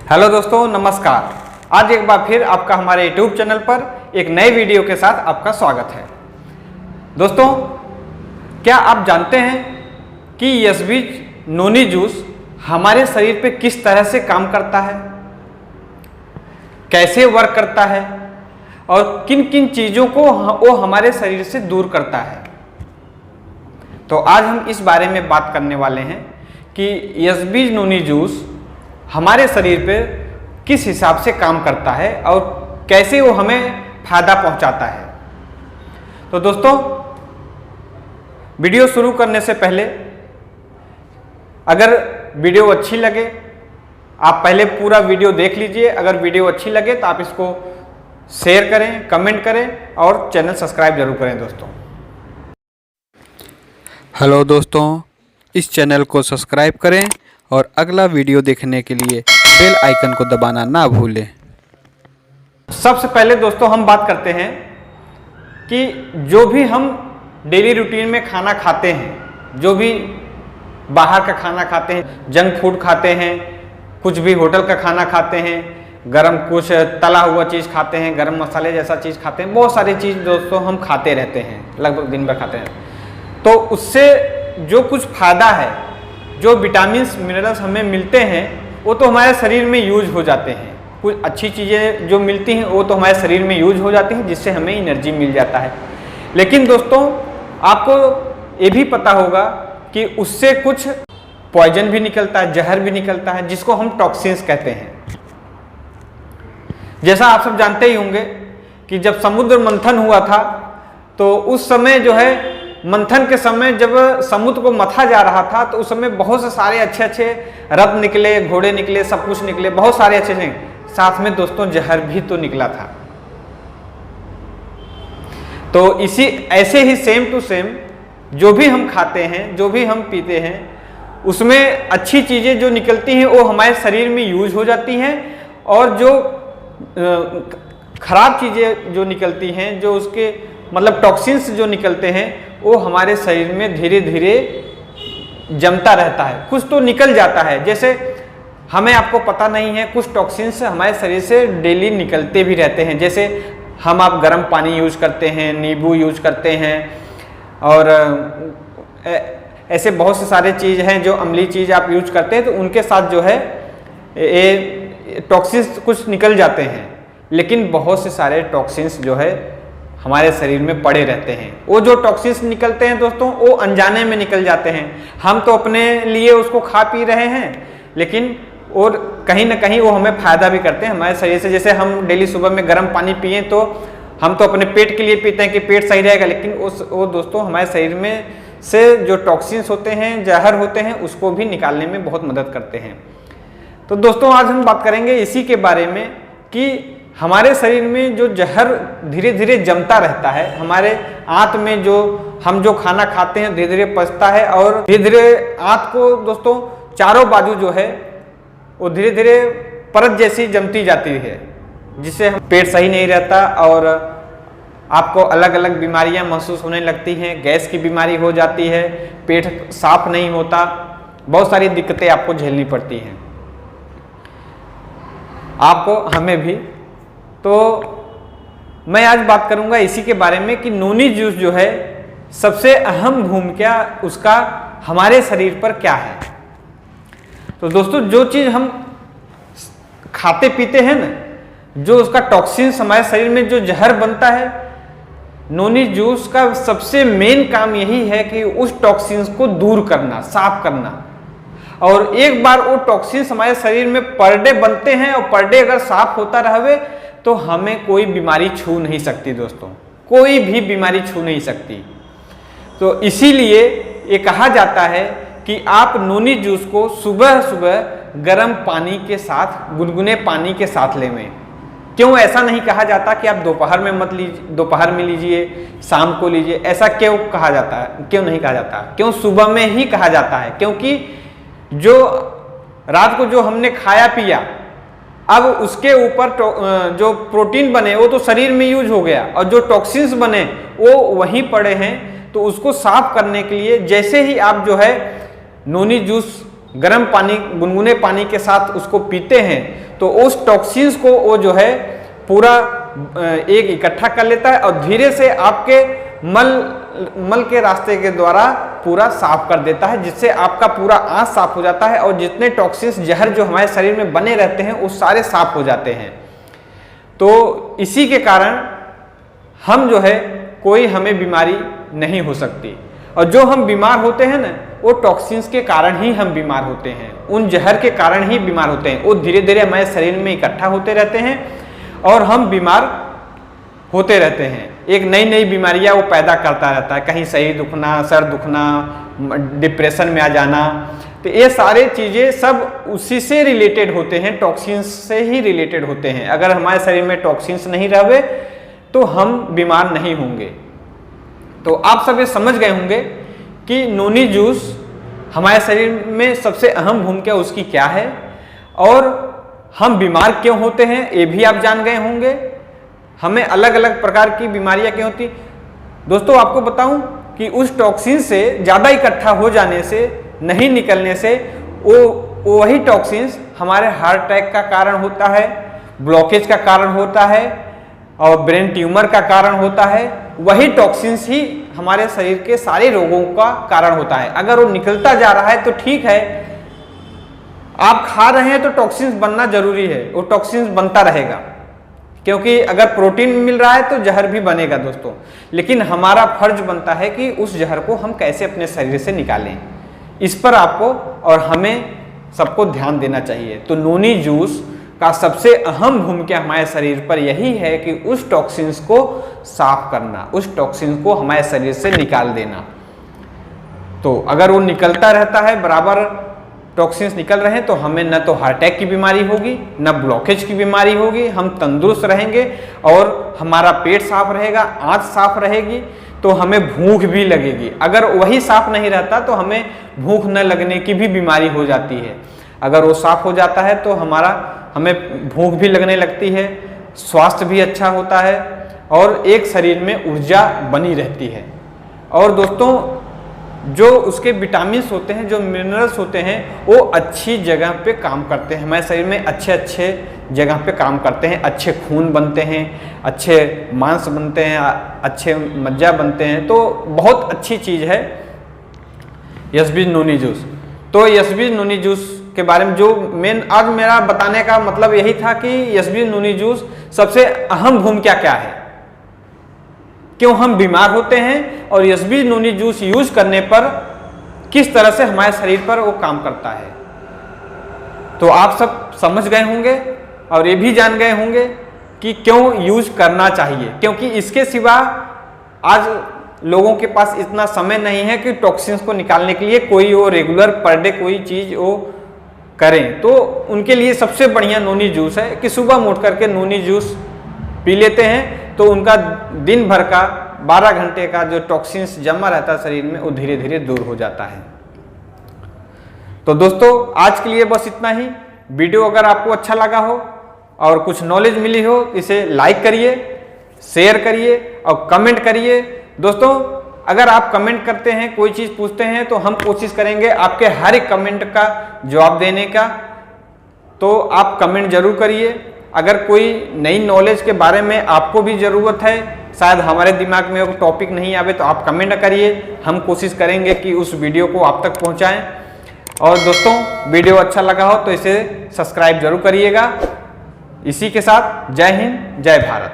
Hello दोस्तों, नमस्कार। आज एक बार फिर आपका हमारे YouTube चैनल पर एक नए वीडियो के साथ आपका स्वागत है। दोस्तों, क्या आप जानते हैं कि यसबीज नोनी जूस हमारे शरीर पे किस तरह से काम करता है, कैसे वर्क करता है और किन किन चीज़ों को वो हमारे शरीर से दूर करता है। तो आज हम इस बारे में बात करने वाले हैं कि यसबीज नोनी जूस हमारे शरीर पे किस हिसाब से काम करता है और कैसे वो हमें फायदा पहुंचाता है। तो दोस्तों, वीडियो शुरू करने से पहले अगर वीडियो अच्छी लगे आप पहले पूरा वीडियो देख लीजिए। अगर वीडियो अच्छी लगे तो आप इसको शेयर करें, कमेंट करें और चैनल सब्सक्राइब जरूर करें दोस्तों। हेलो दोस्तों, इस चैनल को सब्सक्राइब करें और अगला वीडियो देखने के लिए बेल आइकन को दबाना ना भूलें। सबसे पहले दोस्तों हम बात करते हैं कि जो भी हम डेली रूटीन में खाना खाते हैं, जो भी बाहर का खाना खाते हैं, जंक फूड खाते हैं, कुछ भी होटल का खाना खाते हैं, गरम कुछ तला हुआ चीज़ खाते हैं, गरम मसाले जैसा चीज़ खाते हैं, बहुत सारी चीज़ दोस्तों हम खाते रहते हैं, लगभग दिन भर खाते हैं। तो उससे जो कुछ फायदा है, जो विटामिन्स मिनरल्स हमें मिलते हैं वो तो हमारे शरीर में यूज हो जाते हैं। कुछ अच्छी चीज़ें जो मिलती हैं वो तो हमारे शरीर में यूज हो जाती हैं, जिससे हमें एनर्जी मिल जाता है। लेकिन दोस्तों, आपको ये भी पता होगा कि उससे कुछ पॉइजन भी निकलता है, जहर भी निकलता है, जिसको हम टॉक्सिन्स कहते हैं। जैसा आप सब जानते ही होंगे कि जब समुद्र मंथन हुआ था तो उस समय जो है मंथन के समय जब समुद्र को मथा जा रहा था तो उस समय बहुत से सारे अच्छे अच्छे रथ निकले, घोड़े निकले, सब कुछ निकले, बहुत सारे अच्छे अच्छे, साथ में दोस्तों जहर भी तो निकला था। तो इसी ऐसे ही सेम टू सेम जो भी हम खाते हैं, जो भी हम पीते हैं, उसमें अच्छी चीज़ें जो निकलती हैं वो हमारे शरीर में यूज हो जाती हैं और जो खराब चीज़ें जो निकलती हैं, जो उसके मतलब टॉक्सिन्स जो निकलते हैं, वो हमारे शरीर में धीरे धीरे जमता रहता है। कुछ तो निकल जाता है, जैसे हमें आपको पता नहीं है, कुछ टॉक्सिन्स हमारे शरीर से डेली निकलते भी रहते हैं। जैसे आप गर्म पानी यूज करते हैं, नींबू यूज करते हैं और ऐसे बहुत से सारे चीज़ हैं जो अम्लीय चीज़ आप यूज करते हैं, तो उनके साथ जो है ये टॉक्सिन्स कुछ निकल जाते हैं। लेकिन बहुत से सारे टॉक्सिन्स जो है हमारे शरीर में पड़े रहते हैं। वो जो टॉक्सिन्स निकलते हैं दोस्तों, वो अनजाने में निकल जाते हैं। हम तो अपने लिए उसको खा पी रहे हैं, लेकिन और कहीं ना कहीं वो हमें फ़ायदा भी करते हैं हमारे शरीर से। जैसे हम डेली सुबह में गर्म पानी पिए तो हम तो अपने पेट के लिए पीते हैं कि पेट सही रहेगा, लेकिन वो दोस्तों हमारे शरीर में से जो टॉक्सिन्स होते हैं, जहर होते हैं, उसको भी निकालने में बहुत मदद करते हैं। तो दोस्तों, आज हम बात करेंगे इसी के बारे में कि हमारे शरीर में जो जहर धीरे धीरे जमता रहता है, हमारे आंत में जो हम जो खाना खाते हैं धीरे धीरे पचता है और धीरे धीरे आंत को दोस्तों चारों बाजू जो है वो धीरे धीरे परत जैसी जमती जाती है, जिससे पेट सही नहीं रहता और आपको अलग अलग बीमारियां महसूस होने लगती हैं। गैस की बीमारी हो जाती है, पेट साफ नहीं होता, बहुत सारी दिक्कतें आपको झेलनी पड़ती हैं, आपको, हमें भी। तो मैं आज बात करूंगा इसी के बारे में कि नोनी जूस जो है सबसे अहम भूमिका उसका हमारे शरीर पर क्या है। तो दोस्तों, जो चीज़ हम खाते पीते हैं ना, जो उसका टॉक्सिन्स हमारे शरीर में जो जहर बनता है, नोनी जूस का सबसे मेन काम यही है कि उस टॉक्सिन्स को दूर करना, साफ करना। और एक बार वो टॉक्सिन्स हमारे शरीर में पर डे बनते हैं और पर डे अगर साफ होता रहे तो हमें कोई बीमारी छू नहीं सकती दोस्तों, कोई भी बीमारी छू नहीं सकती। तो इसीलिए ये कहा जाता है कि आप नोनी जूस को सुबह सुबह गर्म पानी के साथ, गुनगुने पानी के साथ लें। क्यों ऐसा नहीं कहा जाता कि आप दोपहर में मत लीजिए, दोपहर में लीजिए, शाम को लीजिए? ऐसा क्यों कहा जाता है, क्यों नहीं कहा जाता? क्यों सुबह में ही कहा जाता है? क्योंकि जो रात को जो हमने खाया पिया, अब उसके ऊपर जो प्रोटीन बने वो तो शरीर में यूज हो गया और जो टॉक्सिन्स बने वो वहीं पड़े हैं। तो उसको साफ करने के लिए जैसे ही आप जो है नोनी जूस गर्म पानी, गुनगुने पानी के साथ उसको पीते हैं तो तो उस टॉक्सिन्स को वो जो है पूरा एक इकट्ठा कर लेता है और धीरे से आपके मल के रास्ते के द्वारा पूरा साफ कर देता है, जिससे आपका पूरा आंत साफ हो जाता है और जितने टॉक्सिन्स जहर जो हमारे शरीर में बने रहते हैं वो सारे साफ हो जाते हैं। तो इसी के कारण हम जो है कोई हमें बीमारी नहीं हो सकती, और जो हम बीमार होते हैं ना वो टॉक्सिन्स के कारण ही हम बीमार होते हैं, उन जहर के कारण ही बीमार होते हैं। वो धीरे धीरे हमारे शरीर में इकट्ठा होते रहते हैं और हम बीमार होते रहते हैं। एक नई नई बीमारियां वो पैदा करता रहता है, कहीं शरीर दुखना, सर दुखना, डिप्रेशन में आ जाना। तो ये सारे चीज़ें सब उसी से रिलेटेड होते हैं, टॉक्सिन्स से ही रिलेटेड होते हैं। अगर हमारे शरीर में टॉक्सिन्स नहीं रहे तो हम बीमार नहीं होंगे। तो आप सब ये समझ गए होंगे कि नोनी जूस हमारे शरीर में सबसे अहम भूमिका उसकी क्या है और हम बीमार क्यों होते हैं ये भी आप जान गए होंगे। हमें अलग अलग प्रकार की बीमारियां क्यों होती। दोस्तों आपको बताऊं कि उस टॉक्सिन से ज़्यादा इकट्ठा हो जाने से, नहीं निकलने से वो वही टॉक्सिन्स हमारे हार्ट अटैक का कारण होता है, ब्लॉकेज का कारण होता है और ब्रेन ट्यूमर का कारण होता है। वही टॉक्सिन्स ही हमारे शरीर के सारे रोगों का कारण होता है। अगर वो निकलता जा रहा है तो ठीक है, आप खा रहे हैं तो टॉक्सिन्स बनना जरूरी है, वो टॉक्सिन्स बनता रहेगा, क्योंकि अगर प्रोटीन मिल रहा है तो जहर भी बनेगा दोस्तों। लेकिन हमारा फर्ज बनता है कि उस जहर को हम कैसे अपने शरीर से निकालें, इस पर आपको और हमें सबको ध्यान देना चाहिए। तो नोनी जूस का सबसे अहम भूमिका हमारे शरीर पर यही है कि उस टॉक्सिन्स को साफ करना, उस टॉक्सिन्स को हमारे शरीर से निकाल देना। तो अगर वो निकलता रहता है, बराबर टॉक्सिन्स निकल रहे हैं, तो हमें न तो हार्ट अटैक की बीमारी होगी, न ब्लॉकेज की बीमारी होगी, हम तंदुरुस्त रहेंगे और हमारा पेट साफ रहेगा, आंत साफ रहेगी, तो हमें भूख भी लगेगी। अगर वही साफ नहीं रहता तो हमें भूख न लगने की भी बीमारी हो जाती है। अगर वो साफ हो जाता है तो हमें भूख भी लगने लगती है, स्वास्थ्य भी अच्छा होता है और एक शरीर में ऊर्जा बनी रहती है। और दोस्तों जो उसके विटामिन्स होते हैं, जो मिनरल्स होते हैं, वो अच्छी जगह पे काम करते हैं, हमारे शरीर में अच्छे अच्छे जगह पे काम करते हैं। अच्छे खून बनते हैं, अच्छे मांस बनते हैं, अच्छे मज्जा बनते हैं। तो बहुत अच्छी चीज़ है एसबी नोनी जूस। तो एसबी नोनी जूस के बारे में जो आज मेरा बताने का मतलब यही था कि एसबी नोनी जूस सबसे अहम भूमिका क्या है, क्यों हम बीमार होते हैं और एसबी नोनी जूस यूज करने पर किस तरह से हमारे शरीर पर वो काम करता है। तो आप सब समझ गए होंगे और ये भी जान गए होंगे कि क्यों यूज करना चाहिए, क्योंकि इसके सिवा आज लोगों के पास इतना समय नहीं है कि टॉक्सिन्स को निकालने के लिए कोई वो रेगुलर पर डे कोई चीज़ वो करें। तो उनके लिए सबसे बढ़िया नोनी जूस है कि सुबह उठ करके नोनी जूस पी लेते हैं, तो उनका दिन भर का 12 घंटे का जो टॉक्सिन्स जमा रहता है शरीर में वो धीरे धीरे दूर हो जाता है। तो दोस्तों आज के लिए बस इतना ही। वीडियो अगर आपको अच्छा लगा हो और कुछ नॉलेज मिली हो, इसे लाइक करिए, शेयर करिए और कमेंट करिए। दोस्तों अगर आप कमेंट करते हैं, कोई चीज़ पूछते हैं, तो हम कोशिश करेंगे आपके हर एक कमेंट का जवाब देने का। तो आप कमेंट जरूर करिए। अगर कोई नई नॉलेज के बारे में आपको भी ज़रूरत है, शायद हमारे दिमाग में वो टॉपिक नहीं आवे, तो आप कमेंट करिए, हम कोशिश करेंगे कि उस वीडियो को आप तक पहुंचाएं। और दोस्तों वीडियो अच्छा लगा हो तो इसे सब्सक्राइब जरूर करिएगा। इसी के साथ जय हिंद, जय भारत।